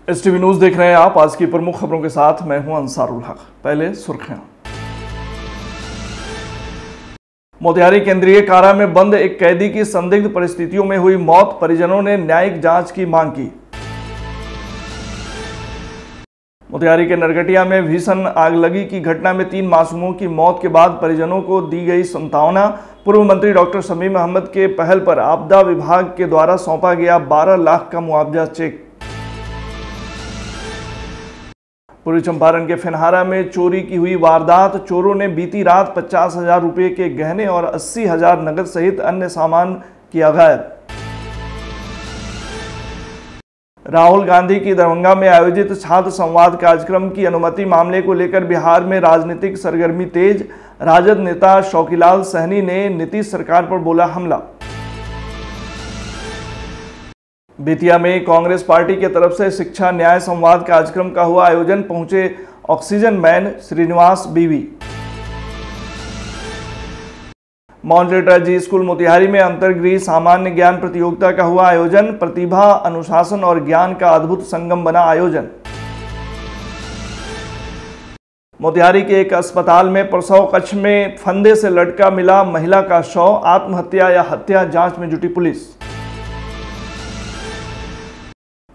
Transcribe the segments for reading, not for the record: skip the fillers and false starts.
STV news देख रहे हैं आप। आज की प्रमुख खबरों के साथ मैं हूं अंसारुल हक। पहले सुर्खियां। मोतिहारी केंद्रीय कारा में बंद एक कैदी की संदिग्ध परिस्थितियों में हुई मौत, परिजनों ने न्यायिक जांच की मांग की। मोतिहारी के नरकटिया में भीषण आगलगी की घटना में 3 मासूमों की मौत के बाद परिजनों को दी गई सांत्वना। पूर्व मंत्री डॉक्टर शमीम अहमद के पहल पर आपदा विभाग के द्वारा सौंपा गया 12 लाख का मुआवजा चेक। पूर्वी चंपारण के फेनहारा में चोरी की हुई वारदात, चोरों ने बीती रात 50,000 रुपये के गहने और 80,000 नकद सहित अन्य सामान किया गायब। राहुल गांधी की दरभंगा में आयोजित छात्र संवाद कार्यक्रम की अनुमति मामले को लेकर बिहार में राजनीतिक सरगर्मी तेज। राजद नेता शौकीलाल सहनी ने नीतीश सरकार पर बोला हमला। बेतिया में कांग्रेस पार्टी की तरफ से शिक्षा न्याय संवाद कार्यक्रम का हुआ आयोजन, पहुंचे ऑक्सीजन मैन श्रीनिवास बीवी। माउंटेड जी स्कूल मोतिहारी में अंतर्गृह सामान्य ज्ञान प्रतियोगिता का हुआ आयोजन, प्रतिभा, अनुशासन और ज्ञान का अद्भुत संगम बना आयोजन। मोतिहारी के एक अस्पताल में प्रसव कक्ष में फंदे से लटका मिला महिला का शव, आत्महत्या या हत्या, जांच में जुटी पुलिस।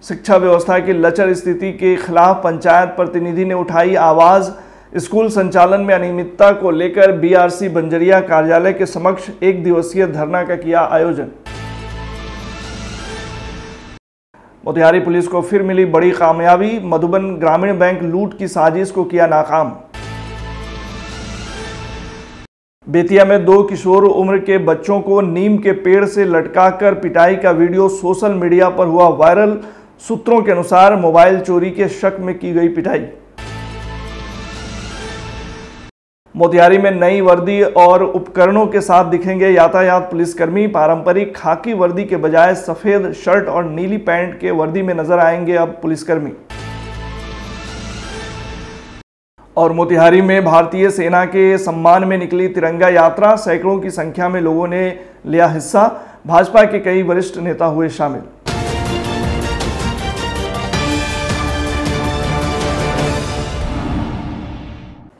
शिक्षा व्यवस्था की लचर स्थिति के खिलाफ पंचायत प्रतिनिधि ने उठाई आवाज। स्कूल संचालन में अनियमितता को लेकर BRC बंजरिया कार्यालय के समक्ष 1 दिवसीय धरना का किया आयोजन। मोतिहारी पुलिस को फिर मिली बड़ी कामयाबी, मधुबन ग्रामीण बैंक लूट की साजिश को किया नाकाम। बेतिया में 2 किशोर उम्र के बच्चों को नीम के पेड़ से लटकाकर पिटाई का वीडियो सोशल मीडिया पर हुआ वायरल। सूत्रों के अनुसार मोबाइल चोरी के शक में की गई पिटाई। मोतिहारी में नई वर्दी और उपकरणों के साथ दिखेंगे यातायात पुलिसकर्मी। पारंपरिक खाकी वर्दी के बजाय सफेद शर्ट और नीली पैंट के वर्दी में नजर आएंगे अब पुलिसकर्मी। और मोतिहारी में भारतीय सेना के सम्मान में निकली तिरंगा यात्रा, सैकड़ों की संख्या में लोगों ने लिया हिस्सा। भाजपा के कई वरिष्ठ नेता हुए शामिल।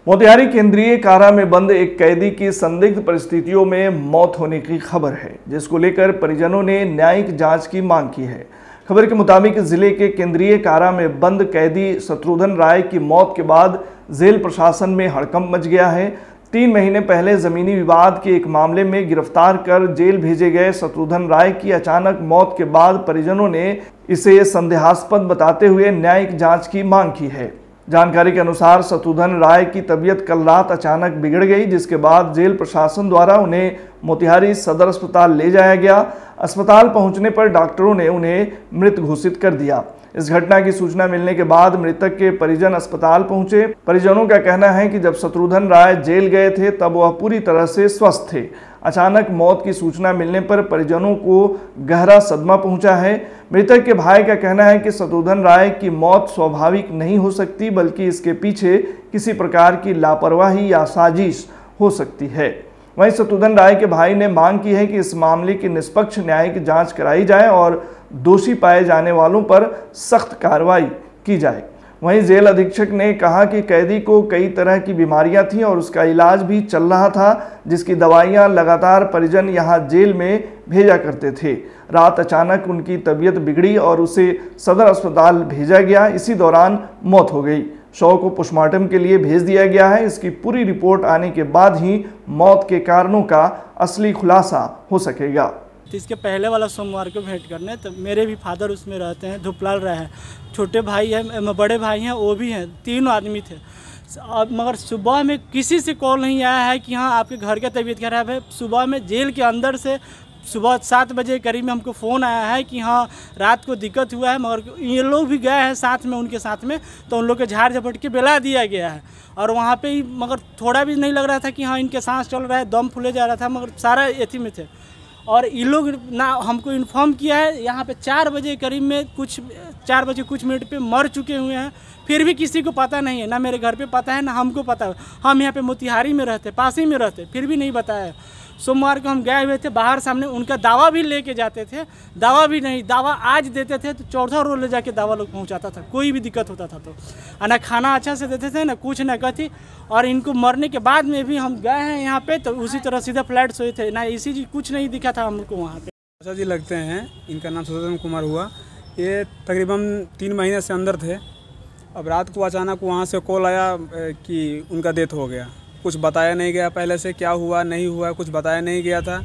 मोतिहारी केंद्रीय कारा में बंद एक कैदी की संदिग्ध परिस्थितियों में मौत होने की खबर है, जिसको लेकर परिजनों ने न्यायिक जांच की मांग की है। खबर के मुताबिक जिले के केंद्रीय कारा में बंद कैदी शत्रुघ्न राय की मौत के बाद जेल प्रशासन में हड़कंप मच गया है। 3 महीने पहले जमीनी विवाद के एक मामले में गिरफ्तार कर जेल भेजे गए शत्रुघ्न राय की अचानक मौत के बाद परिजनों ने इसे संदेहास्पद बताते हुए न्यायिक जांच की मांग की है। जानकारी के अनुसार शत्रुघ्न राय की तबीयत कल रात अचानक बिगड़ गई, जिसके बाद जेल प्रशासन द्वारा उन्हें मोतिहारी सदर अस्पताल ले जाया गया। अस्पताल पहुंचने पर डॉक्टरों ने उन्हें मृत घोषित कर दिया। इस घटना की सूचना मिलने के बाद मृतक के परिजन अस्पताल पहुंचे। परिजनों का कहना है कि जब शत्रुघ्न राय जेल गए थे तब वह पूरी तरह से स्वस्थ थे। अचानक मौत की सूचना मिलने पर परिजनों को गहरा सदमा पहुंचा है। मृतक के भाई का कहना है कि शत्रुघ्न राय की मौत स्वाभाविक नहीं हो सकती, बल्कि इसके पीछे किसी प्रकार की लापरवाही या साजिश हो सकती है। वहीं शत्रुघ्न राय के भाई ने मांग की है कि इस मामले की निष्पक्ष न्यायिक जांच कराई जाए और दोषी पाए जाने वालों पर सख्त कार्रवाई की जाए। वहीं जेल अधीक्षक ने कहा कि कैदी को कई तरह की बीमारियां थीं और उसका इलाज भी चल रहा था, जिसकी दवाइयां लगातार परिजन यहां जेल में भेजा करते थे। रात अचानक उनकी तबीयत बिगड़ी और उसे सदर अस्पताल भेजा गया। इसी दौरान मौत हो गई। शव को पोस्टमार्टम के लिए भेज दिया गया है। इसकी पूरी रिपोर्ट आने के बाद ही मौत के कारणों का असली खुलासा हो सकेगा। इसके पहले वाला सोमवार को भेंट करने, तो मेरे भी फादर उसमें रहते हैं, धुपलाल रहे हैं। छोटे भाई हैं, बड़े भाई हैं, वो भी हैं, 3 आदमी थे। मगर सुबह में किसी से कॉल नहीं आया है कि हाँ आपके घर का तबीयत खराब है। सुबह में जेल के अंदर से सुबह 7 बजे करीब में हमको फ़ोन आया है कि हाँ रात को दिक्कत हुआ है, मगर ये लोग भी गए हैं साथ में, उनके साथ में, तो उन लोग के झाड़ झपट के बेला दिया गया है। और वहाँ पे ही मगर थोड़ा भी नहीं लग रहा था कि हाँ इनके सांस चल रहा है, दम फूले जा रहा था, मगर सारा एथी में थे। और ये लोग ना हमको इन्फॉर्म किया है यहाँ पे 4 बजे करीब में, कुछ 4 बजे कुछ मिनट पे मर चुके हुए हैं। फिर भी किसी को पता नहीं है, ना मेरे घर पे पता है, ना हमको पता है। हम यहाँ पे मोतिहारी में रहते, पास ही में रहते, फिर भी नहीं बताया। सोमवार को हम गए हुए थे बाहर सामने, उनका दावा भी लेके जाते थे, दावा भी नहीं, दावा आज देते थे तो चौथा रोज ले जाके दावा लोग पहुंचाता था, कोई भी दिक्कत होता था तो ना खाना अच्छा से देते थे ना कुछ ना कथी। और इनको मरने के बाद में भी हम गए हैं यहाँ पे तो उसी तरह सीधा फ्लैट सोए थे, ना इसी चीज कुछ नहीं दिखा था हमको वहाँ पे। आशा जी लगते हैं, इनका नाम सुदर्शन कुमार हुआ, ये तकरीबन 3 महीने से अंदर थे। अब रात को अचानक वहाँ से कॉल आया कि उनका डेथ हो गया, कुछ बताया नहीं गया, पहले से क्या हुआ नहीं हुआ कुछ बताया नहीं गया था।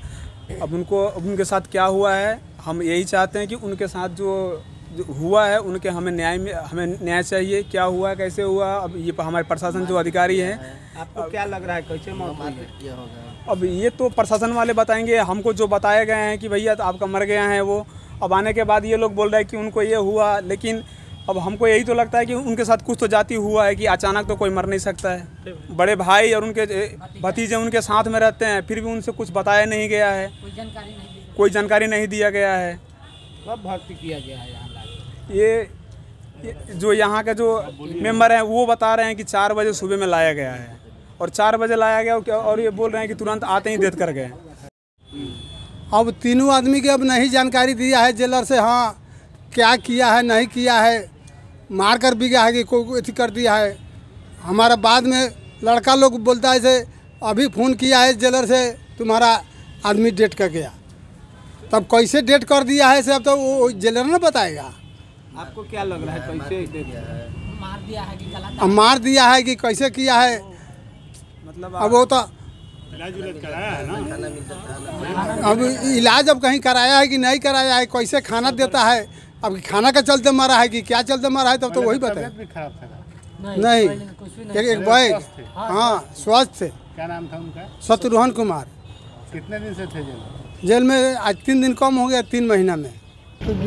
अब उनके साथ क्या हुआ है, हम यही चाहते हैं कि उनके साथ जो हुआ है उनके हमें न्याय चाहिए, क्या हुआ कैसे हुआ। अब ये हमारे प्रशासन जो अधिकारी हैं, आपको क्या लग रहा है कैसे मौत हुई है? अब ये तो प्रशासन वाले बताएंगे, हमको जो बताए गए हैं कि भैया आपका मर गया है वो, अब आने के बाद ये लोग बोल रहे हैं कि उनको ये हुआ, लेकिन अब हमको यही तो लगता है कि उनके साथ कुछ तो जाती हुआ है कि अचानक तो कोई मर नहीं सकता है। बड़े भाई और उनके भतीजे उनके साथ में रहते हैं, फिर भी उनसे कुछ बताया नहीं गया है, कोई जानकारी नहीं दिया गया है। कब भर्ती किया गया है यहाँ? ये जो यहाँ के जो मेंबर हैं वो बता रहे हैं कि 4 बजे सुबह में लाया गया है, और 4 बजे लाया गया और ये बोल रहे हैं कि तुरंत आते ही डेथ कर गए। अब तीनों आदमी की अब नहीं जानकारी दिया है जेलर से, हाँ क्या किया है नहीं किया है, मार कर भी गया है कि कोई अथी कर दिया है। हमारा बाद में लड़का लोग बोलता है से अभी फ़ोन किया है जेलर से तुम्हारा आदमी डेट कर गया, तब कैसे डेट कर दिया है से अब तो वो जेलर ना बताएगा। आपको क्या लग रहा है कैसे मार दिया है कि गलत मार दिया है कि कैसे किया है, मतलब अब वो तो इलाज कराया है ना, अब इलाज अब कहीं कराया है कि नहीं कराया है, कैसे खाना देता है, अब खाना का चलते मारा है कि क्या चलते मारा है, तब तो वही बताए। नहीं एक बैग, हाँ स्वस्थ थे। क्या नाम था उनका? शत्रुघ्न कुमार। कितने दिन से थे जेल में? आज 3 दिन कम हो गया, 3 महीना में। तो हम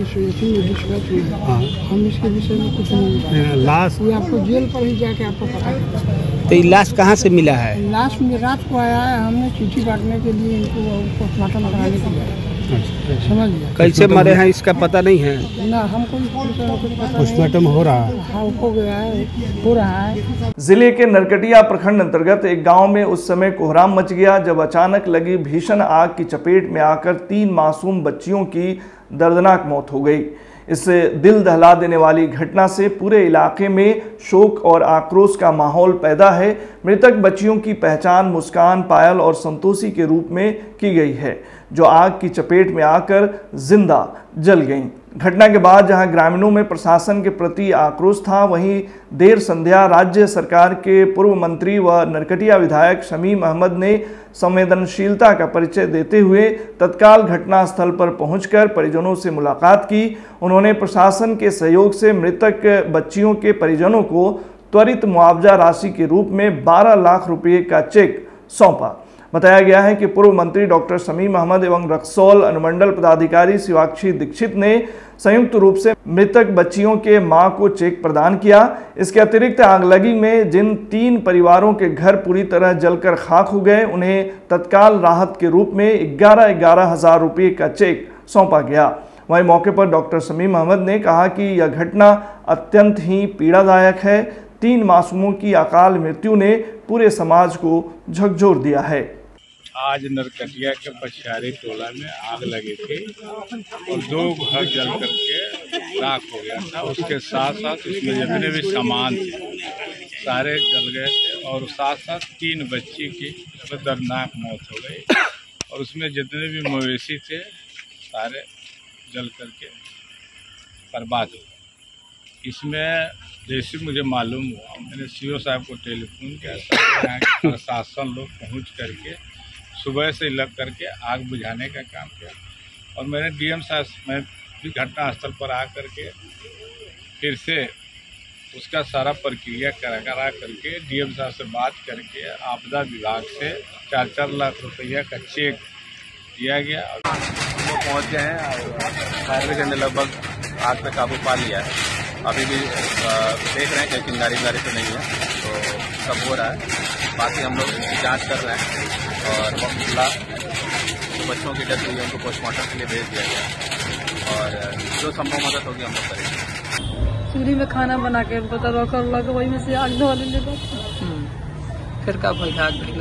इसके विषय में कुछ नहीं, लाश ये आपको जेल पर ही जाके आपको पता चलेगा। तो ये लाश कहाँ से मिला है? लाश में रात को आया है, हमने चिट्ठी बांटने के लिए इनको पोस्टमार्टम कराने के लिए, समझ लिया। कैसे मरे हैं इसका पता नहीं है ना, हमको पोस्टमार्टम हो रहा है, हाँ हो गया है, हो रहा है। जिले के नरकटिया प्रखंड अंतर्गत एक गांव में उस समय कोहराम मच गया जब अचानक लगी भीषण आग की चपेट में आकर 3 मासूम बच्चियों की दर्दनाक मौत हो गई। इस दिल दहला देने वाली घटना से पूरे इलाके में शोक और आक्रोश का माहौल पैदा है। मृतक बच्चियों की पहचान मुस्कान, पायल और संतोषी के रूप में की गई है, जो आग की चपेट में आकर जिंदा जल गईं। घटना के बाद जहां ग्रामीणों में प्रशासन के प्रति आक्रोश था, वहीं देर संध्या राज्य सरकार के पूर्व मंत्री व नरकटिया विधायक शमीम अहमद ने संवेदनशीलता का परिचय देते हुए तत्काल घटनास्थल पर पहुंचकर परिजनों से मुलाकात की। उन्होंने प्रशासन के सहयोग से मृतक बच्चियों के परिजनों को त्वरित मुआवजा राशि के रूप में 12 लाख रुपये का चेक सौंपा। बताया गया है कि पूर्व मंत्री डॉक्टर शमीम अहमद एवं रक्सौल अनुमंडल पदाधिकारी शिवाक्षी दीक्षित ने संयुक्त रूप से मृतक बच्चियों के मां को चेक प्रदान किया। इसके अतिरिक्त आगलगी में जिन 3 परिवारों के घर पूरी तरह जलकर खाक हो गए, उन्हें तत्काल राहत के रूप में 11 हज़ार रुपये का चेक सौंपा गया। वहीं मौके पर डॉक्टर शमीम अहमद ने कहा कि यह घटना अत्यंत ही पीड़ादायक है। 3 मासूमों की अकाल मृत्यु ने पूरे समाज को झकझोर दिया है। आज नरकटिया के पछारी टोला में आग लगी थी और 2 घर जल करके राख हो गया था। उसके साथ साथ उसमें जितने भी सामान थे सारे जल गए थे, और साथ साथ 3 बच्ची की दर्दनाक मौत हो गई, और उसमें जितने भी मवेशी थे सारे जल करके बर्बाद हो गए। इसमें जैसे मुझे मालूम हुआ, मैंने सीओ साहब को टेलीफोन किया, यहाँ के प्रशासन लोग पहुँच करके सुबह से लग करके आग बुझाने का काम किया, और मैंने डीएम साहब मैं भी घटनास्थल पर आ करके फिर से उसका सारा प्रक्रिया करा करके डीएम साहब से बात करके आपदा विभाग से 4-4 लाख रुपया का चेक दिया गया। वो पहुँच गए हैं और फायर ब्रिगेड ने लगभग आग पे काबू पा लिया है। अभी भी देख रहे हैं कि चिंगारी तो नहीं है, तो सब हो रहा है। बाकी हम लोग इसकी जांच कर रहे हैं, और बच्चों की डेथ हुई है उनको पोस्टमार्टम के लिए भेज दिया गया, और जो संभव मदद होगी हम लोग करेंगे। चूल्ही में खाना बना के उनको तो रोकर लगा, वही में से आग धो ले। फिर कब आग लगी?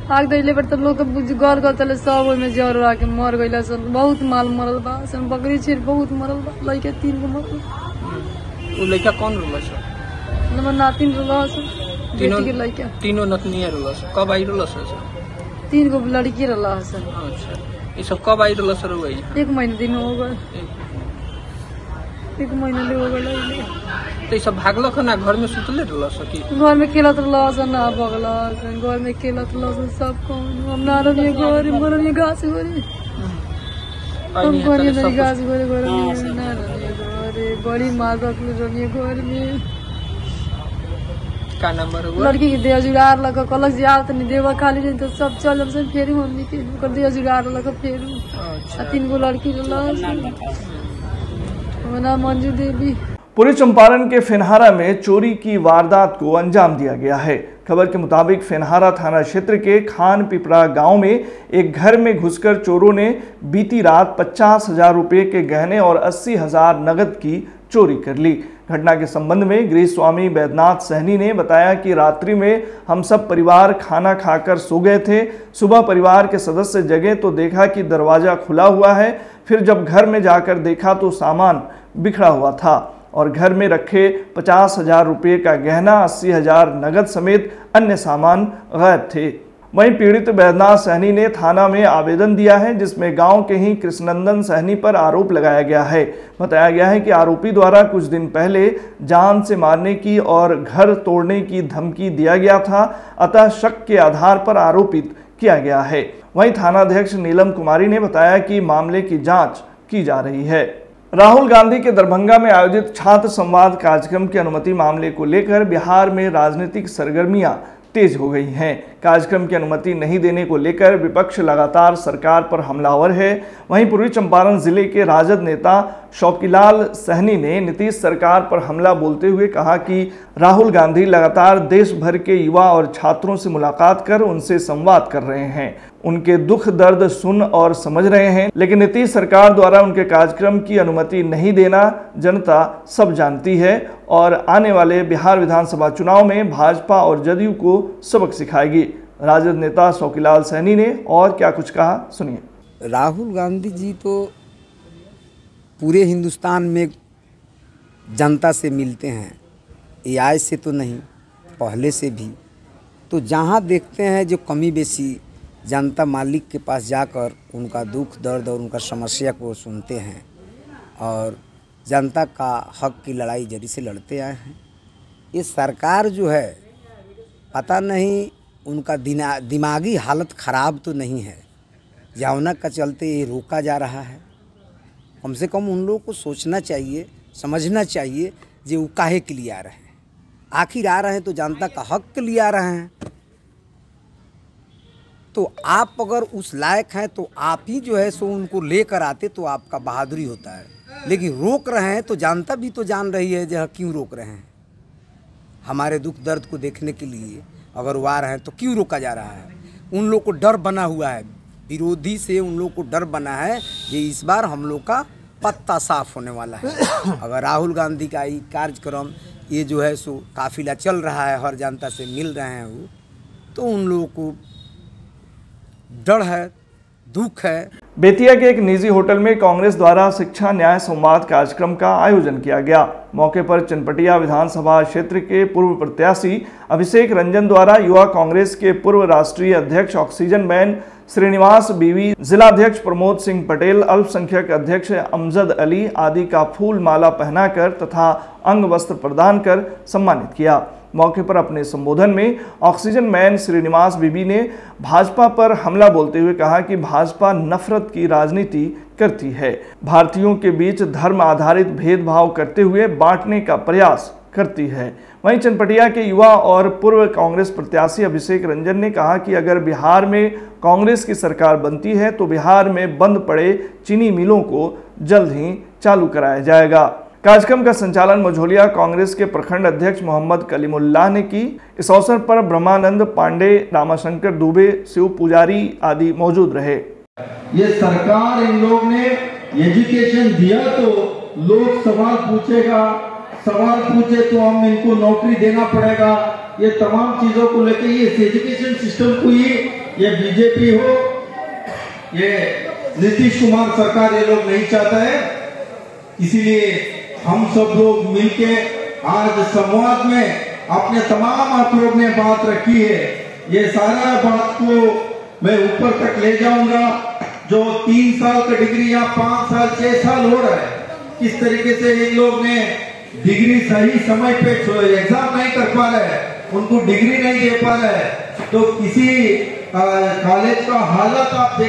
आग दैले पर तो लोग घर घर चले सब ओइमे जर रहा के मर गइला सन। बहुत माल मरल बा सन, बकरी छेर बहुत मरल बा, लइका 3 गो मरल। वो लड़का कौन रोला सर? नंबर नातिन रोला सन, बेटी के लइका। तीनों नतनिया रोला सर? कब आई रोला सर? 3 गो लड़की रोला सन। अच्छा, ये सब कब आई रोला सर? वही 1 महीना दिन हो गए, 1 महीना ले हो गए। तो ये सब भागल ना घर में सुतले रोला सर की? घर में खेलत रहला सन, ना भगला सन, घर में खेलत रहला सन सब कौन। हम ना रनिए घर मरनिए घास गोरी, हम घरे नहीं घास गोरे घर में ना रनिए घर, बड़ी मार रखले रनिए घर में। का नंबर हुआ? लड़की के देह जुगाड़ लगा कलक यार तनी देवा खाली नहीं तो सब चल से फेर हमनी के कर देह जुगाड़ लगा फेर। अच्छा, 3 गो लड़की रहला सन। मना मंजू देवी। पूर्वी चंपारण के फेनहारा में चोरी की वारदात को अंजाम दिया गया है। खबर के मुताबिक फेनहारा थाना क्षेत्र के खान पिपरा गांव में एक घर में घुसकर चोरों ने बीती रात 50,000 रुपये के गहने और 80,000 नगद की चोरी कर ली। घटना के संबंध में गृह स्वामी वैद्यनाथ सहनी ने बताया कि रात्रि में हम सब परिवार खाना खाकर सो गए थे। सुबह परिवार के सदस्य जगे तो देखा कि दरवाजा खुला हुआ है। फिर जब घर में जाकर देखा तो सामान बिखरा हुआ था और घर में रखे 50,000 रुपये का गहना, 80,000 नगद समेत अन्य सामान गायब थे। वहीं पीड़ित वैद्यनाथ सहनी ने थाना में आवेदन दिया है, जिसमें गांव के ही कृष्णनंदन सहनी पर आरोप लगाया गया है। बताया गया है कि आरोपी द्वारा कुछ दिन पहले जान से मारने की और घर तोड़ने की धमकी दिया गया था, अतः शक के आधार पर आरोपित किया गया है। वहीं थानाध्यक्ष नीलम कुमारी ने बताया कि मामले की जाँच की जा रही है। राहुल गांधी के दरभंगा में आयोजित छात्र संवाद कार्यक्रम की अनुमति मामले को लेकर बिहार में राजनीतिक सरगर्मियां तेज हो गई हैं। कार्यक्रम की अनुमति नहीं देने को लेकर विपक्ष लगातार सरकार पर हमलावर है। वहीं पूर्वी चंपारण जिले के राजद नेता शौकीलाल सहनी ने नीतीश सरकार पर हमला बोलते हुए कहा कि राहुल गांधी लगातार देश भर के युवा और छात्रों से मुलाकात कर उनसे संवाद कर रहे हैं, उनके दुख दर्द सुन और समझ रहे हैं, लेकिन नीतीश सरकार द्वारा उनके कार्यक्रम की अनुमति नहीं देना जनता सब जानती है और आने वाले बिहार विधानसभा चुनाव में भाजपा और जदयू को सबक सिखाएगी। राजद नेता शौकीलाल सहनी ने और क्या कुछ कहा, सुनिए। राहुल गांधी जी तो पूरे हिंदुस्तान में जनता से मिलते हैं, ये आज से तो नहीं, पहले से भी। तो जहाँ देखते हैं जो कमी बेसी, जनता मालिक के पास जाकर उनका दुख दर्द और उनका समस्या को सुनते हैं और जनता का हक की लड़ाई जरी से लड़ते आए हैं। ये सरकार जो है पता नहीं उनका दिमागी हालत ख़राब तो नहीं है, जौना का चलते ये रोका जा रहा है। कम से कम उन लोगों को सोचना चाहिए, समझना चाहिए जो वो काहे के लिए आ रहे हैं। आखिर आ रहे हैं तो जनता का हक के लिए आ रहे हैं। तो आप अगर उस लायक हैं तो आप ही जो है सो उनको लेकर आते तो आपका बहादुरी होता है, लेकिन रोक रहे हैं तो जनता भी तो जान रही है जो क्यों रोक रहे हैं। हमारे दुख दर्द को देखने के लिए अगर वो आ रहे हैं तो क्यों रोका जा रहा है। उन लोग को डर बना हुआ है, विरोधी से उन लोग को डर बना है कि इस बार हम लोग का पत्ता साफ होने वाला है। अगर राहुल गांधी का ये कार्यक्रम ये जो है सो काफिला चल रहा है, हर जनता से मिल रहे हैं वो, तो उन लोगों को डर है, दुख है। बेतिया के एक निजी होटल में कांग्रेस द्वारा शिक्षा न्याय संवाद कार्यक्रम का आयोजन किया गया। मौके पर चनपटिया विधानसभा क्षेत्र के पूर्व प्रत्याशी अभिषेक रंजन द्वारा युवा कांग्रेस के पूर्व राष्ट्रीय अध्यक्ष ऑक्सीजन मैन श्रीनिवास बीवी, जिलाध्यक्ष प्रमोद सिंह पटेल, अल्पसंख्यक अध्यक्ष अमजद अली आदि का फूल माला पहनाकर तथा अंग वस्त्र प्रदान कर सम्मानित किया। मौके पर अपने संबोधन में ऑक्सीजन मैन श्रीनिवास बीबी ने भाजपा पर हमला बोलते हुए कहा कि भाजपा नफरत की राजनीति करती है, भारतीयों के बीच धर्म आधारित भेदभाव करते हुए बांटने का प्रयास करती है। वहीं चनपटिया के युवा और पूर्व कांग्रेस प्रत्याशी अभिषेक रंजन ने कहा कि अगर बिहार में कांग्रेस की सरकार बनती है तो बिहार में बंद पड़े चीनी मिलों को जल्द ही चालू कराया जाएगा। कार्यक्रम का संचालन मझोलिया कांग्रेस के प्रखंड अध्यक्ष मोहम्मद कलीमुल्लाह ने की। इस अवसर पर ब्रह्मानंद पांडे, रामाशंकर दुबे, शिव पुजारी आदि मौजूद रहे। ये सरकार इन लोग ने एजुकेशन दिया तो लोग सवाल पूछेगा, सवाल पूछे तो हम इनको नौकरी देना पड़ेगा, ये तमाम चीजों को लेकर ये एजुकेशन सिस्टम को ही ये बीजेपी हो, ये नीतीश कुमार सरकार, ये लोग नहीं चाहता है। इसीलिए हम सब लोग मिलके आज संवाद में अपने तमाम आप लोग ने बात रखी है। ये सारा बात को मैं ऊपर तक ले जाऊंगा। जो 3 साल का डिग्री या 5 साल 6 साल हो रहा है, किस तरीके से इन लोग ने डिग्री सही समय पे एग्जाम नहीं कर पा रहे, उनको डिग्री नहीं दे पा रहे, तो किसी कॉलेज का हालत आप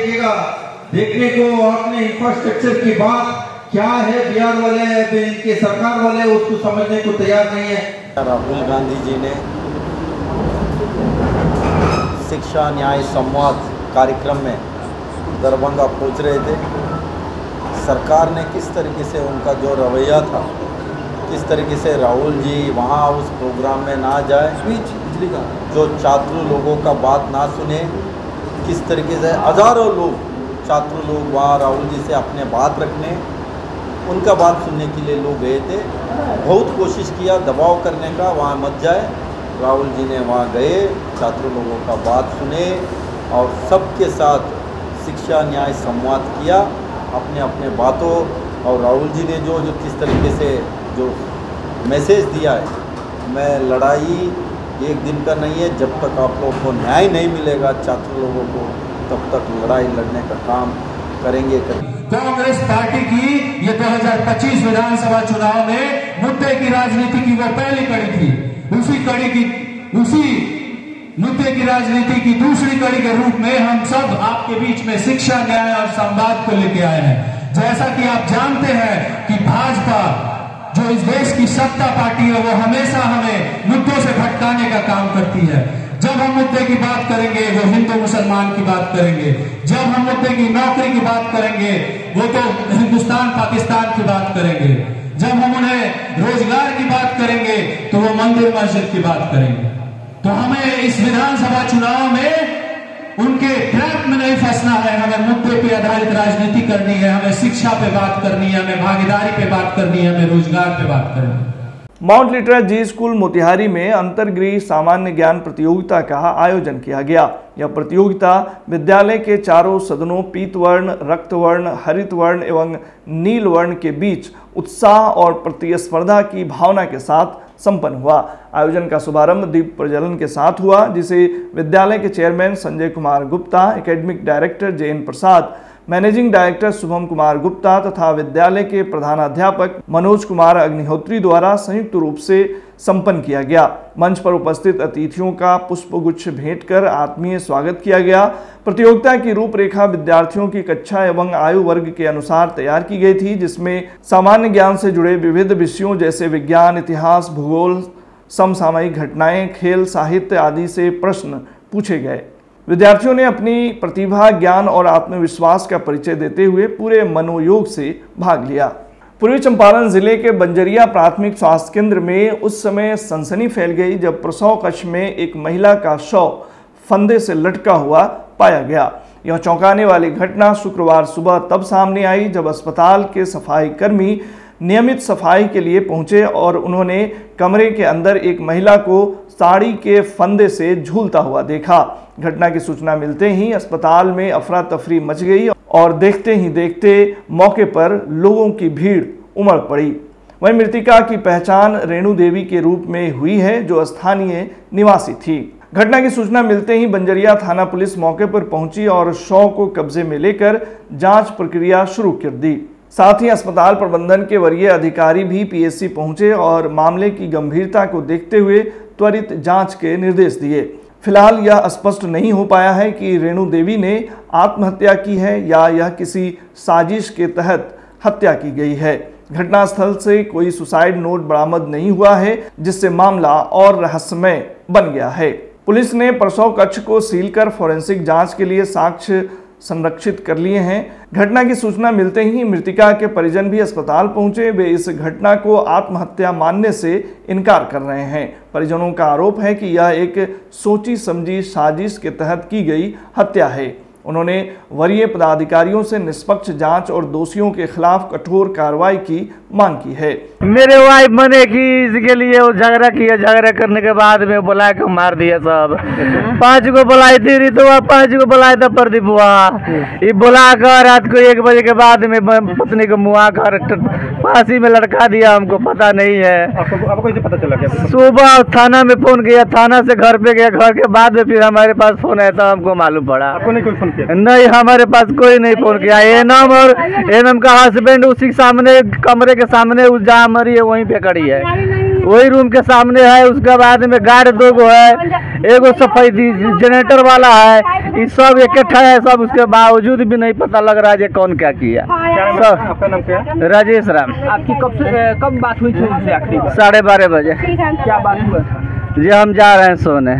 देखने को आपने इंफ्रास्ट्रक्चर की बात क्या है, बिहार वाले इनके सरकार वाले उसको समझने को तैयार नहीं है। राहुल गांधी जी ने शिक्षा न्याय संवाद कार्यक्रम में दरभंगा पहुंच रहे थे। सरकार ने किस तरीके से उनका जो रवैया था, किस तरीके से राहुल जी वहां उस प्रोग्राम में ना जाए, जो छात्र लोगों का बात ना सुने, किस तरीके से हजारों लोग छात्र लोग वहाँ राहुल जी से अपने बात रखने, उनका बात सुनने के लिए लोग गए थे। बहुत कोशिश किया दबाव करने का, वहाँ मत जाए। राहुल जी ने वहाँ गए, छात्र लोगों का बात सुने और सबके साथ शिक्षा न्याय संवाद किया अपने अपने बातों। और राहुल जी ने जो किस तरीके से जो मैसेज दिया है, मैं लड़ाई एक दिन का नहीं है, जब तक आप लोगों को न्याय नहीं मिलेगा छात्र लोगों को, तब तक लड़ाई लड़ने का काम करेंगे। कांग्रेस पार्टी की ये 2025 विधानसभा चुनाव में मुद्दे की राजनीति की वो पहली कड़ी थी, उसी मुद्दे की राजनीति की दूसरी कड़ी के रूप में हम सब आपके बीच में शिक्षा न्याय और संवाद को लेके आए हैं। जैसा कि आप जानते हैं कि भाजपा जो इस देश की सत्ता पार्टी है, वो हमेशा हमें मुद्दों से भटकाने का काम करती है। जब हम मुद्दे की बात करेंगे वो हिंदू मुसलमान की बात करेंगे, जब हम मुद्दे की नौकरी की बात करेंगे वो तो हिंदुस्तान पाकिस्तान की बात करेंगे, जब हम उन्हें रोजगार की बात करेंगे तो वो मंदिर मस्जिद की बात करेंगे। तो हमें इस विधानसभा चुनाव में उनके ट्रैप में नहीं फंसना है, हमें मुद्दे पे आधारित राजनीति करनी है, हमें शिक्षा पे बात करनी है, हमें भागीदारी पे बात करनी है, हमें रोजगार पे बात करनी है। माउंट लिटरा जी स्कूल मोतिहारी में अंतर्गृह सामान्य ज्ञान प्रतियोगिता का आयोजन किया गया। यह प्रतियोगिता विद्यालय के चारों सदनों पीत वर्ण, रक्त वर्ण, हरित वर्ण एवं नील वर्ण के बीच उत्साह और प्रतिस्पर्धा की भावना के साथ संपन्न हुआ। आयोजन का शुभारंभ दीप प्रज्वलन के साथ हुआ, जिसे विद्यालय के chairman Sanjay Kumar Gupta, academic director Jayan Prasad, managing director Shubham Kumar Gupta तथा विद्यालय के प्रधानाध्यापक मनोज कुमार अग्निहोत्री द्वारा संयुक्त रूप से संपन्न किया गया। मंच पर उपस्थित अतिथियों का पुष्पगुच्छ भेंट कर आत्मीय स्वागत किया गया। प्रतियोगिता की रूपरेखा विद्यार्थियों की कक्षा एवं आयु वर्ग के अनुसार तैयार की गई थी, जिसमें सामान्य ज्ञान से जुड़े विविध विषयों जैसे विज्ञान, इतिहास, भूगोल, समसामयिक घटनाएं, खेल, साहित्य आदि से प्रश्न पूछे गए। विद्यार्थियों ने अपनी प्रतिभा, ज्ञान और आत्मविश्वास का परिचय देते हुए पूरे मनोयोग से भाग लिया। पूर्वी चंपारण जिले के बंजरिया प्राथमिक स्वास्थ्य केंद्र में उस समय सनसनी फैल गई जब प्रसव कक्ष में एक महिला का शव फंदे से लटका हुआ पाया गया। यह चौंकाने वाली घटना शुक्रवार सुबह तब सामने आई जब अस्पताल के सफाई कर्मी नियमित सफाई के लिए पहुंचे और उन्होंने कमरे के अंदर एक महिला को साड़ी के फंदे से झूलता हुआ देखा। घटना की सूचना मिलते ही अस्पताल में अफरा तफरी मच गई और देखते ही देखते मौके पर लोगों की भीड़ उमड़ पड़ी। वहीं मृतिका की पहचान रेणु देवी के रूप में हुई है, जो स्थानीय निवासी थी। घटना की सूचना मिलते ही बंजरिया थाना पुलिस मौके पर पहुंची और शव को कब्जे में लेकर जांच प्रक्रिया शुरू कर दी। साथ ही अस्पताल प्रबंधन के वरीय अधिकारी भी पीएचसी पहुंचे और मामले की गंभीरता को देखते हुए त्वरित जांच के निर्देश दिए। फिलहाल यह स्पष्ट नहीं हो पाया है कि रेणु देवी ने आत्महत्या की है या यह किसी साजिश के तहत हत्या की गई है। घटनास्थल से कोई सुसाइड नोट बरामद नहीं हुआ है, जिससे मामला और रहस्यमय बन गया है। पुलिस ने प्रसव कक्ष को सील कर फोरेंसिक जांच के लिए साक्ष्य संरक्षित कर लिए हैं। घटना की सूचना मिलते ही मृतिका के परिजन भी अस्पताल पहुंचे। वे इस घटना को आत्महत्या मानने से इनकार कर रहे हैं। परिजनों का आरोप है कि यह एक सोची समझी साजिश के तहत की गई हत्या है। उन्होंने वरीय पदाधिकारियों से निष्पक्ष जांच और दोषियों के खिलाफ कठोर कार्रवाई की मांग की है। मेरे वाइफ मने की इसके लिए वो झगड़ा किया, झगड़ा करने के बाद में बुला के मार दिया सब। 5 को बुलाई थी रितुआ, 5 को बुलाया था प्रदीप ये बुला कर रात को 1 बजे के बाद में पत्नी को मुआ कर फांसी में लटका दिया। हमको पता नहीं है। आपको कैसे पता चला? क्या सुबह थाना में फोन किया, थाना से घर पे गया, घर के बाद में फिर हमारे पास फोन आया था, हमको मालूम पड़ा। आपको नहीं कोई फोन किया? नहीं, हमारे पास कोई नहीं फोन किया। एनम और एनम का हस्बैंड उसी सामने कमरे के सामने उस जहाँ मरी है वहीं पे खड़ी है, वही रूम के सामने है। उसके बाद में गार्ड 2 गो है, एगो सफेदी जनरेटर वाला है, ये सब इकट्ठा है सब। उसके बावजूद भी नहीं पता लग रहा है कौन क्या किया। आपका नाम क्या है? राजेश राम। आपकी कब बात हुई थी आखिरी? 12:30 बजे। क्या बात हुआ था? जी हम जा रहे हैं सोने।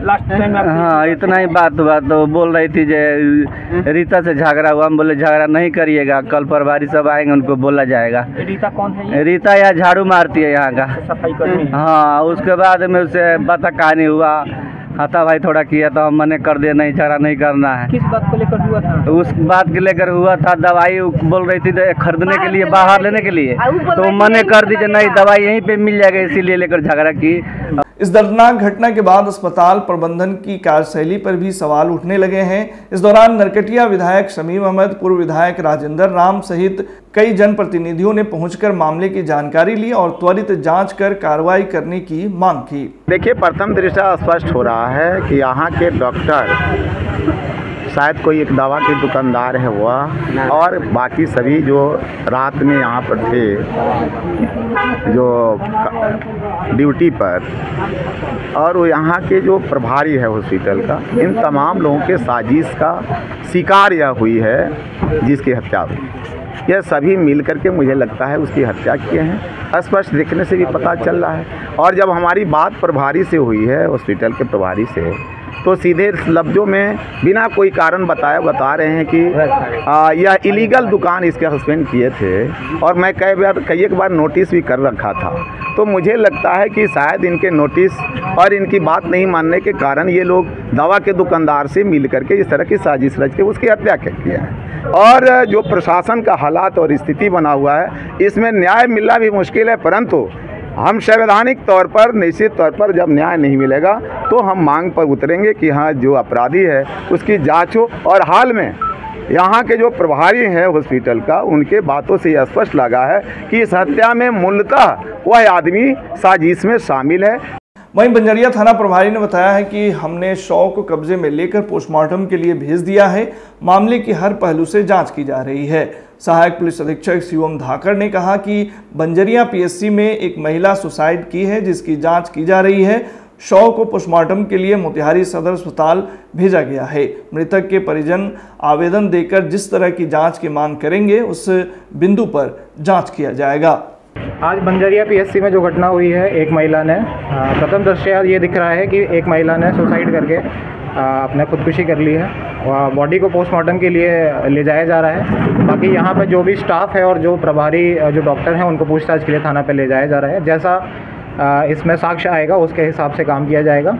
लास्ट टाइम हाँ इतना ही बात हुआ। तो बोल रही थी जे रीता से झगड़ा हुआ। हम बोले झगड़ा नहीं करिएगा, कल प्रभारी सब आएंगे उनको बोला जाएगा। रीता कौन है? रीता यहाँ झाड़ू मारती है यहाँ का, सफाई कर्मी। हाँ उसके बाद में उसे बता कहानी हुआ, हाथा भाई थोड़ा किया तो हम मने कर दिया, नहीं झगड़ा नहीं करना है। किस बात को लेकर हुआ था? उस बात के लेकर हुआ था, दवाई बोल रही थी खरीदने के लिए, बाहर लेने के लिए, तो मने कर दीजिए नहीं दवाई यहीं पे मिल जाएगा, इसीलिए लेकर झगड़ा की। इस दर्दनाक घटना के बाद अस्पताल प्रबंधन की कार्यशैली पर भी सवाल उठने लगे हैं। इस दौरान नरकटिया विधायक शमीम अहमद, पूर्व विधायक राजेंद्र राम सहित कई जनप्रतिनिधियों ने पहुंचकर मामले की जानकारी ली और त्वरित जांच कर कार्रवाई करने की मांग की। देखिए, प्रथम दृष्टया स्पष्ट हो रहा है कि यहाँ के डॉक्टर शायद कोई एक दवा के दुकानदार है वह, और बाकी सभी जो रात में यहाँ पर थे जो ड्यूटी पर, और वो यहाँ के जो प्रभारी है हॉस्पिटल का, इन तमाम लोगों के साजिश का शिकार यह हुई है जिसकी हत्या हुई। यह सभी मिल करके मुझे लगता है उसकी हत्या किए हैं, स्पष्ट देखने से भी पता चल रहा है। और जब हमारी बात प्रभारी से हुई है, हॉस्पिटल के प्रभारी से, तो सीधे लफ्ज़ों में बिना कोई कारण बताए बता रहे हैं कि यह इलीगल दुकान इसके हस्बैंड किए थे, और मैं कई एक बार नोटिस भी कर रखा था। तो मुझे लगता है कि शायद इनके नोटिस और इनकी बात नहीं मानने के कारण ये लोग दवा के दुकानदार से मिल करके इस तरह की साजिश रच के उसकी हत्या कर दिया है। और जो प्रशासन का हालात और स्थिति बना हुआ है, इसमें न्याय मिलना भी मुश्किल है, परंतु हम संवैधानिक तौर पर निश्चित तौर पर जब न्याय नहीं मिलेगा तो हम मांग पर उतरेंगे कि हाँ जो अपराधी है उसकी जांच हो। और हाल में यहाँ के जो प्रभारी हैं हॉस्पिटल का, उनके बातों से यह स्पष्ट लगा है कि इस हत्या में मूलतः वह आदमी साजिश में शामिल है। वहीं बंजरिया थाना प्रभारी ने बताया है कि हमने शव को कब्जे में लेकर पोस्टमार्टम के लिए भेज दिया है। मामले की हर पहलू से जांच की जा रही है। सहायक पुलिस अधीक्षक शिवम धाकर ने कहा कि बंजरिया पीएससी में एक महिला सुसाइड की है जिसकी जांच की जा रही है। शव को पोस्टमार्टम के लिए मोतिहारी सदर अस्पताल भेजा गया है। मृतक के परिजन आवेदन देकर जिस तरह की जांच की मांग करेंगे उस बिंदु पर जांच किया जाएगा। आज बंजरिया पीएससी में जो घटना हुई है, एक महिला ने प्रथम दृष्टया ये दिख रहा है कि एक महिला ने सुसाइड करके अपने खुदकुशी कर ली है। बॉडी को पोस्टमार्टम के लिए ले जाया जा रहा है। बाकी यहाँ पे जो भी स्टाफ है और जो प्रभारी जो डॉक्टर हैं उनको पूछताछ के लिए थाना पे ले जाया जा रहा है। जैसा इसमें साक्ष्य आएगा उसके हिसाब से काम किया जाएगा।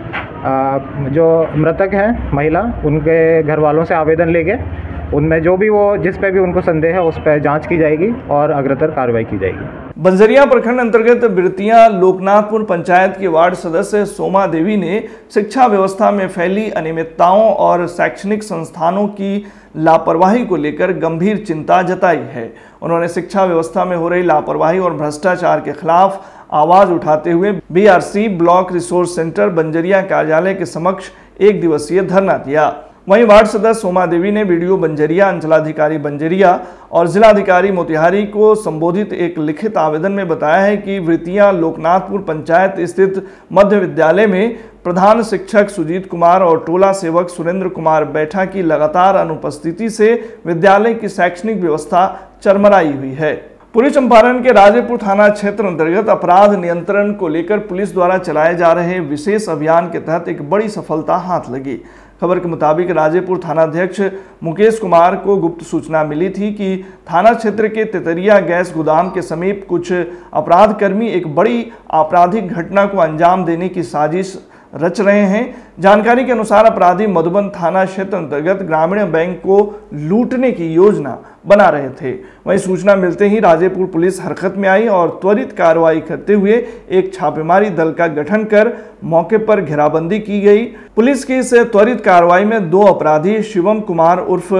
जो मृतक हैं महिला, उनके घर वालों से आवेदन लेके उनमें जो भी वो जिस पे भी उनको संदेह है उस पर जांच की जाएगी और अग्रतर कार्रवाई की जाएगी। बंजरिया प्रखंड अंतर्गत बिरतिया लोकनाथपुर पंचायत की वार्ड सदस्य सोमा देवी ने शिक्षा व्यवस्था में फैली अनियमितताओं और शैक्षणिक संस्थानों की लापरवाही को लेकर गंभीर चिंता जताई है। उन्होंने शिक्षा व्यवस्था में हो रही लापरवाही और भ्रष्टाचार के खिलाफ आवाज उठाते हुए BRC block resource centre Banjaria कार्यालय के समक्ष 1 दिवसीय धरना दिया। वहीं वार्ड सदस्य सोमा देवी ने वीडियो बंजरिया, अंचलाधिकारी बंजरिया और जिलाधिकारी मोतिहारी को संबोधित एक लिखित आवेदन में बताया है कि बिरतिया लोकनाथपुर पंचायत स्थित मध्य विद्यालय में प्रधान शिक्षक सुजीत कुमार और टोला सेवक सुरेंद्र कुमार बैठा की लगातार अनुपस्थिति से विद्यालय की शैक्षणिक व्यवस्था चरमराई हुई है। पूर्वी चंपारण के राजेपुर थाना क्षेत्र अंतर्गत अपराध नियंत्रण को लेकर पुलिस द्वारा चलाए जा रहे विशेष अभियान के तहत एक बड़ी सफलता हाथ लगी। खबर के मुताबिक राजेपुर थानाध्यक्ष मुकेश कुमार को गुप्त सूचना मिली थी कि थाना क्षेत्र के तेतरिया गैस गोदाम के समीप कुछ अपराध कर्मी एक बड़ी आपराधिक घटना को अंजाम देने की साजिश रच रहे हैं, जानकारी के अनुसार अपराधी मधुबन थाना क्षेत्र अंतर्गत ग्रामीण बैंक को लूटने की योजना बना रहे थे। वहीं सूचना मिलते ही राजेपुर पुलिस हरकत में आई और त्वरित कार्रवाई करते हुए एक छापेमारी दल का गठन कर मौके पर घेराबंदी की गई। पुलिस की इस त्वरित कार्रवाई में 2 अपराधी शिवम कुमार उर्फ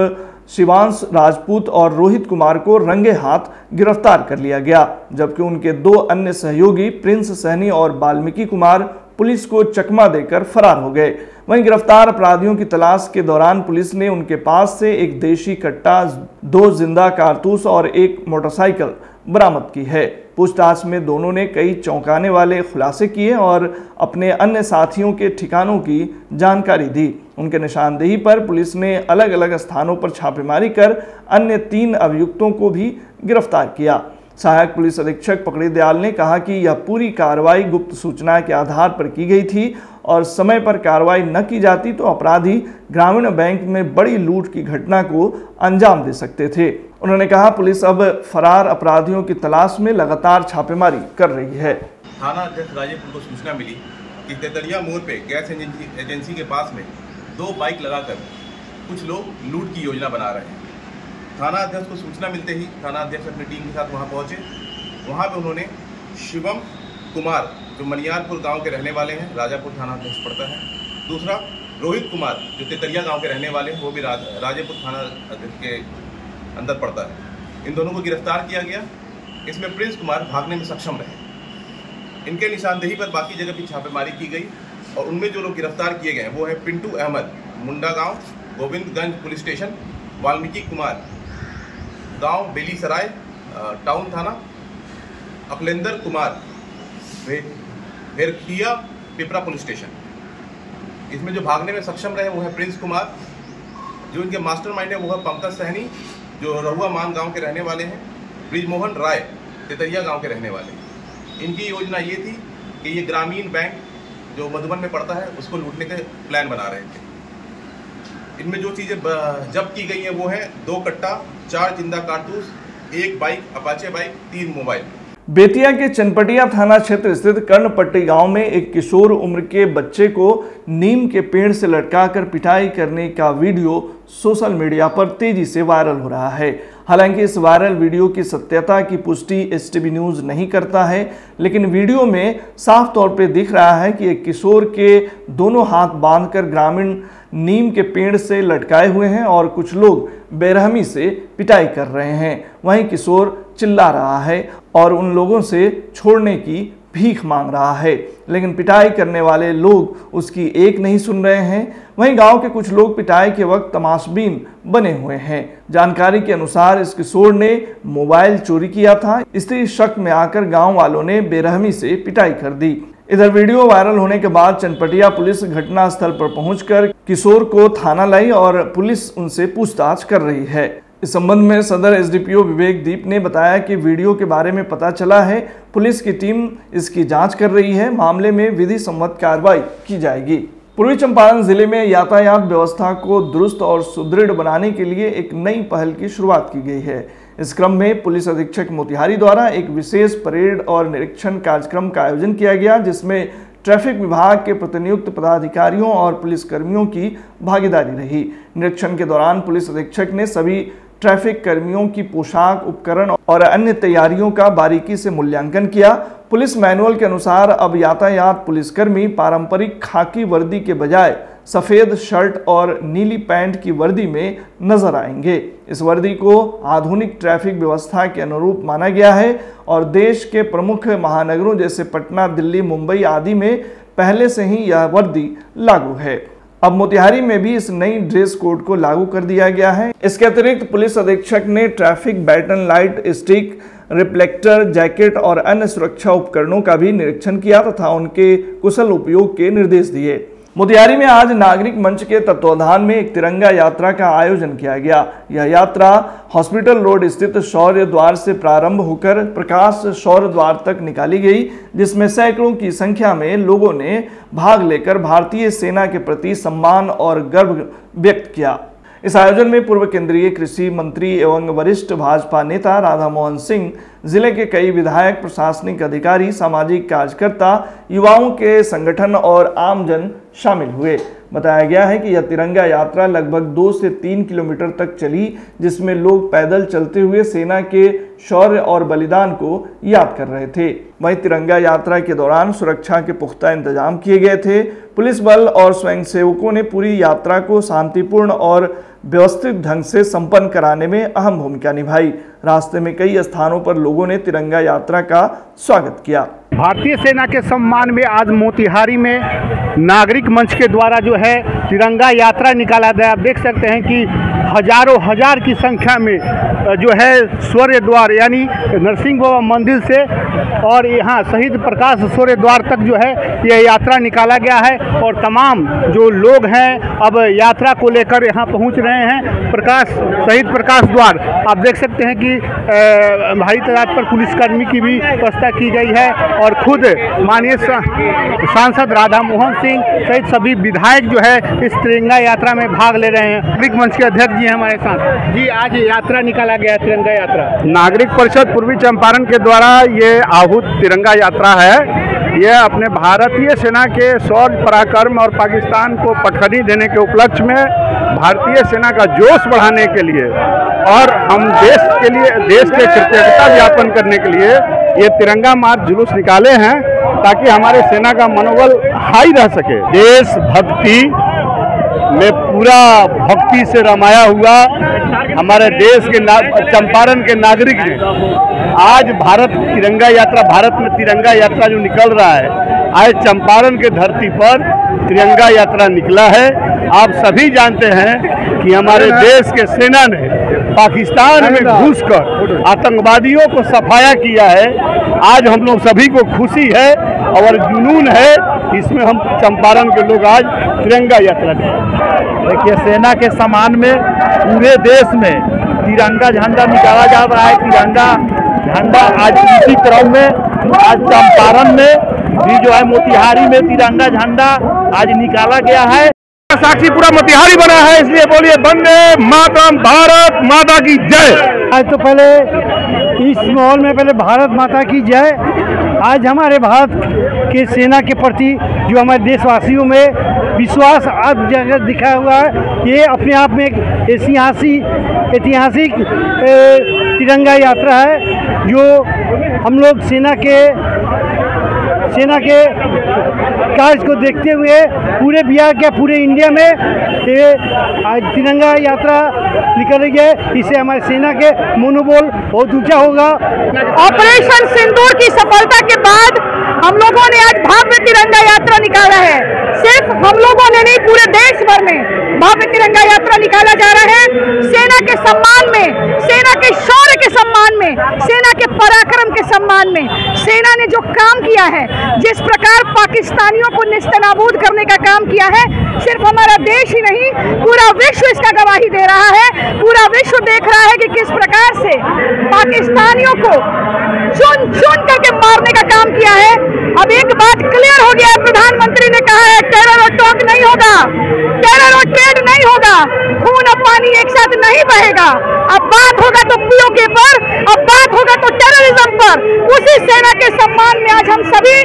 शिवांश राजपूत और रोहित कुमार को रंगे हाथ गिरफ्तार कर लिया गया, जबकि उनके 2 अन्य सहयोगी प्रिंस सहनी और वाल्मीकि कुमार पुलिस को चकमा देकर फरार हो गए। वहीं गिरफ्तार अपराधियों की तलाश के दौरान पुलिस ने उनके पास से एक देशी कट्टा, 2 जिंदा कारतूस और एक मोटरसाइकिल बरामद की है। पूछताछ में दोनों ने कई चौंकाने वाले खुलासे किए और अपने अन्य साथियों के ठिकानों की जानकारी दी। उनके निशानदेही पर पुलिस ने अलग अलग स्थानों पर छापेमारी कर अन्य 3 अभियुक्तों को भी गिरफ्तार किया। सहायक पुलिस अधीक्षक पकड़ी दयाल ने कहा कि यह पूरी कार्रवाई गुप्त सूचना के आधार पर की गई थी और समय पर कार्रवाई न की जाती तो अपराधी ग्रामीण बैंक में बड़ी लूट की घटना को अंजाम दे सकते थे। उन्होंने कहा पुलिस अब फरार अपराधियों की तलाश में लगातार छापेमारी कर रही है। थाना अध्यक्ष राजेपुर को सूचना मिली कि तेतरिया मोड़ पे गैस एजेंसी के पास में 2 बाइक लगाकर कुछ लोग लूट की योजना बना रहे हैं। थाना अध्यक्ष को सूचना मिलते ही थाना अध्यक्ष अपनी टीम के साथ वहां पहुंचे। वहां पे उन्होंने शिवम कुमार जो मनियारपुर गांव के रहने वाले हैं, राजापुर थाना अध्यक्ष पड़ता है, दूसरा रोहित कुमार जो तेतरिया गांव के रहने वाले हैं, वो भी राजेपुर थाना अध्यक्ष के अंदर पड़ता है। इन दोनों को गिरफ्तार किया गया। इसमें प्रिंस कुमार भागने में सक्षम रहे। इनके निशानदेही पर बाकी जगह भी छापेमारी की गई और उनमें जो लोग गिरफ्तार किए गए वो है पिंटू अहमद मुंडा गांव गोविंदगंज पुलिस स्टेशन, वाल्मीकि कुमार गांव बेलीसराय टाउन थाना, अकलेंदर कुमार भेरखिया पिपरा पुलिस स्टेशन। इसमें जो भागने में सक्षम रहे वो है प्रिंस कुमार। जो इनके मास्टरमाइंड है वो है पंकज सहनी जो रहुआ मान गांव के रहने वाले हैं, ब्रिजमोहन राय तेतरिया गांव के रहने वाले हैं। इनकी योजना ये थी कि ये ग्रामीण बैंक जो मधुबन में पड़ता है उसको लूटने के प्लान बना रहे थे। इनमें जो चीज़ें जब्त की गई हैं वो है 2 कट्टा, 4 जिंदा कारतूस, 1 bike Apache bike, 3 mobile. Bettiah के चनपटिया थाना क्षेत्र स्थित कर्णपट्टी गांव में एक किशोर उम्र के बच्चे को नीम के पेड़ से लटकाकर पिटाई करने का वीडियो सोशल मीडिया पर तेजी से वायरल हो रहा है। हालांकि इस वायरल वीडियो की सत्यता की पुष्टि एसटीवी न्यूज़ नहीं करता है, लेकिन वीडियो में साफ तौर पे दिख रहा है कि एक किशोर के दोनों हाथ बांधकर ग्रामीण नीम के पेड़ से लटकाए हुए हैं और कुछ लोग बेरहमी से पिटाई कर रहे हैं। वहीं किशोर चिल्ला रहा है और उन लोगों से छोड़ने की भीख मांग रहा है, लेकिन पिटाई करने वाले लोग उसकी एक नहीं सुन रहे हैं। वहीं गांव के कुछ लोग पिटाई के वक्त तमाशबीन बने हुए हैं। जानकारी के अनुसार इस किशोर ने मोबाइल चोरी किया था, इसलिए शक में आकर गांव वालों ने बेरहमी से पिटाई कर दी। इधर वीडियो वायरल होने के बाद चनपटिया पुलिस घटनास्थल पर पहुंचकर किशोर को थाना लाई और पुलिस उनसे पूछताछ कर रही है। इस संबंध में सदर एसडीपीओ विवेक दीप ने बताया कि वीडियो के बारे में पता चला है, पुलिस की टीम इसकी जांच कर रही है। मामले में विधि सम्मत कार्रवाई की जाएगी। पूर्वी चंपारण जिले में यातायात व्यवस्था को दुरुस्त और सुदृढ़ बनाने के लिए एक नई पहल की शुरुआत की गई है। इस क्रम में पुलिस अधीक्षक मोतिहारी द्वारा एक विशेष परेड और निरीक्षण कार्यक्रम का आयोजन किया गया, जिसमें ट्रैफिक विभाग के प्रतिनियुक्त पदाधिकारियों और पुलिसकर्मियों की भागीदारी रही। निरीक्षण के दौरान पुलिस अधीक्षक ने सभी ट्रैफिक कर्मियों की पोशाक, उपकरण और अन्य तैयारियों का बारीकी से मूल्यांकन किया। पुलिस मैनुअल के अनुसार अब यातायात पुलिसकर्मी पारंपरिक खाकी वर्दी के बजाय सफ़ेद शर्ट और नीली पैंट की वर्दी में नजर आएंगे। इस वर्दी को आधुनिक ट्रैफिक व्यवस्था के अनुरूप माना गया है और देश के प्रमुख महानगरों जैसे पटना, दिल्ली, मुंबई आदि में पहले से ही यह वर्दी लागू है। अब मोतिहारी में भी इस नई ड्रेस कोड को लागू कर दिया गया है। इसके अतिरिक्त पुलिस अधीक्षक ने traffic baton light, stick, reflector, jacket और अन्य सुरक्षा उपकरणों का भी निरीक्षण किया तथा उनके कुशल उपयोग के निर्देश दिए। मोतिहारी में आज नागरिक मंच के तत्वाधान में एक तिरंगा यात्रा का आयोजन किया गया। यह यात्रा हॉस्पिटल रोड स्थित शौर्य द्वार से प्रारंभ होकर प्रकाश शौर्य द्वार तक निकाली गई, जिसमें सैकड़ों की संख्या में लोगों ने भाग लेकर भारतीय सेना के प्रति सम्मान और गर्व व्यक्त किया। इस आयोजन में पूर्व केंद्रीय कृषि मंत्री एवं वरिष्ठ भाजपा नेता राधा मोहन सिंह, जिले के कई विधायक, प्रशासनिक अधिकारी, सामाजिक कार्यकर्ता, युवाओं के संगठन और आमजन शामिल हुए। बताया गया है कि यह तिरंगा यात्रा लगभग 2 से 3 किलोमीटर तक चली, जिसमें लोग पैदल चलते हुए सेना के शौर्य और बलिदान को याद कर रहे थे। वहीं तिरंगा यात्रा के दौरान सुरक्षा के पुख्ता इंतजाम किए गए थे। पुलिस बल और स्वयंसेवकों ने पूरी यात्रा को शांतिपूर्ण और व्यवस्थित ढंग से संपन्न कराने में अहम भूमिका निभाई। रास्ते में कई स्थानों पर लोगों ने तिरंगा यात्रा का स्वागत किया। भारतीय सेना के सम्मान में आज मोतिहारी में नागरिक मंच के द्वारा जो है तिरंगा यात्रा निकाला गया। आप देख सकते हैं कि हजारों हजार की संख्या में जो है सूर्य द्वार यानी नरसिंह बाबा मंदिर से और यहाँ शहीद प्रकाश सूर्य द्वार तक जो है यह यात्रा निकाला गया है और तमाम जो लोग हैं अब यात्रा को लेकर यहाँ पहुँच रहे हैं। शहीद प्रकाश द्वार आप देख सकते हैं कि भारी तादाद पर पुलिसकर्मी की भी व्यवस्था की गई है और खुद माननीय सांसद राधा मोहन सिंह सहित सभी विधायक जो है इस तिरंगा यात्रा में भाग ले रहे हैं। नागरिक मंच के अध्यक्ष जी हैं हमारे साथ। जी, आज यात्रा निकाला गया तिरंगा यात्रा। नागरिक परिषद पूर्वी चंपारण के द्वारा ये आहूत तिरंगा यात्रा है। यह अपने भारतीय सेना के शौर्य पराक्रम और पाकिस्तान को पटखनी देने के उपलक्ष्य में भारतीय सेना का जोश बढ़ाने के लिए और हम देश के कृतज्ञता ज्ञापन करने के लिए ये तिरंगा मार्च जुलूस निकाले हैं ताकि हमारे सेना का मनोबल हाई रह सके। देशभक्ति में पूरा भक्ति से रमाया हुआ हमारे देश के चंपारण के नागरिक ने आज भारत में तिरंगा यात्रा जो निकल रहा है, आज चंपारण के धरती पर तिरंगा यात्रा निकला है। आप सभी जानते हैं कि हमारे देश के सेना ने पाकिस्तान में घुसकर आतंकवादियों को सफाया किया है। आज हम लोग सभी को खुशी है और जुनून है, इसमें हम चंपारण के लोग आज तिरंगा यात्रा देखिए सेना के सम्मान में पूरे देश में तिरंगा झंडा निकाला जा रहा है। तिरंगा झंडा आज इसी क्रम में आज चंपारण में भी जो है मोतिहारी में तिरंगा झंडा आज निकाला गया है। साक्षी पूरा मोतिहारी बना है, इसलिए बोलिए वंदे मातरम, भारत माता की जय। आज तो पहले इस माहौल में पहले भारत माता की जय। आज हमारे भारत के सेना के प्रति जो हमारे देशवासियों में विश्वास आज जगह दिखा हुआ है, ये अपने आप में एक ऐतिहासिक तिरंगा यात्रा है जो हम लोग सेना के कार्य को देखते हुए पूरे बिहार के पूरे इंडिया में ये आज तिरंगा यात्रा निकल रही है। इससे हमारे सेना के मनोबल बहुत ऊंचा होगा। ऑपरेशन सिंदूर की सफलता के बाद हम लोगों ने आज भव्य तिरंगा यात्रा निकाला है। सिर्फ हम लोगों ने नहीं, पूरे देश भर में भव्य तिरंगा यात्रा निकाला जा रहा है। सेना के सम्मान में, सेना के शौर्य के सम्मान में, सेना के पराक्रम के सम्मान में सेना ने जो काम किया है, जिस प्रकार पाकिस्तानियों को नेस्तनाबूद करने का काम किया है, सिर्फ हमारा देश ही नहीं पूरा विश्व इसका गवाही दे रहा है। पूरा विश्व देख रहा है कि किस प्रकार से पाकिस्तानियों को चुन चुन करके मारने का काम किया है। अब एक बात क्लियर हो गया है, प्रधानमंत्री ने कहा है टेरर और टॉक नहीं होगा, टेरर और ट्रेड नहीं होगा, खून और पानी एक साथ नहीं बहेगा। अब बात होगा तो पीओके पर, अब बात होगा तो टेररिज्म पर। उसी सेना के सम्मान में आज हम सभी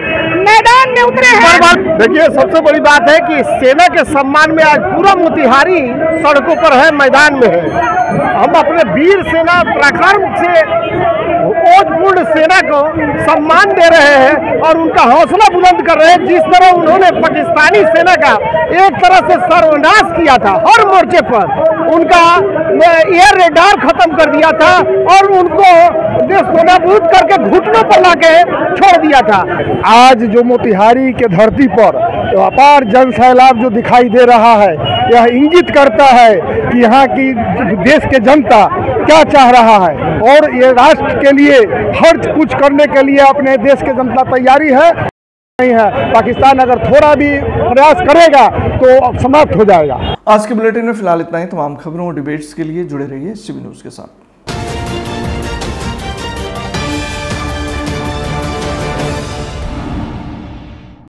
मैदान में उतरे हैं। देखिए सबसे बड़ी बात है कि सेना के सम्मान में आज पूरा मोतिहारी सड़कों पर है, मैदान में है। हम अपने वीर सेना पराक्रम से ओजपूर्ण सेना को सम्मान दे रहे हैं और उनका हौसला बुलंद कर रहे हैं। जिस तरह उन्होंने पाकिस्तानी सेना का एक तरह से सर्वनाश किया था, हर मोर्चे पर उनका एयर रेडार खत्म कर दिया था और उनको नेस्तनाबूद करके घुटनों पर लाके छोड़ दिया था। आज जो मोतिहारी के धरती पर अपार जन सैलाब जो दिखाई दे रहा है, यह इंगित करता है कि यहाँ की देश के जनता क्या चाह रहा है और ये राष्ट्र के लिए हर कुछ करने के लिए अपने देश के जनता तैयारी है। नहीं है, पाकिस्तान अगर थोड़ा भी प्रयास करेगा तो समाप्त हो जाएगा। आज के बुलेटिन में फिलहाल इतना ही। तमाम खबरों और डिबेट्स के लिए जुड़े रहिए STV न्यूज़ के साथ।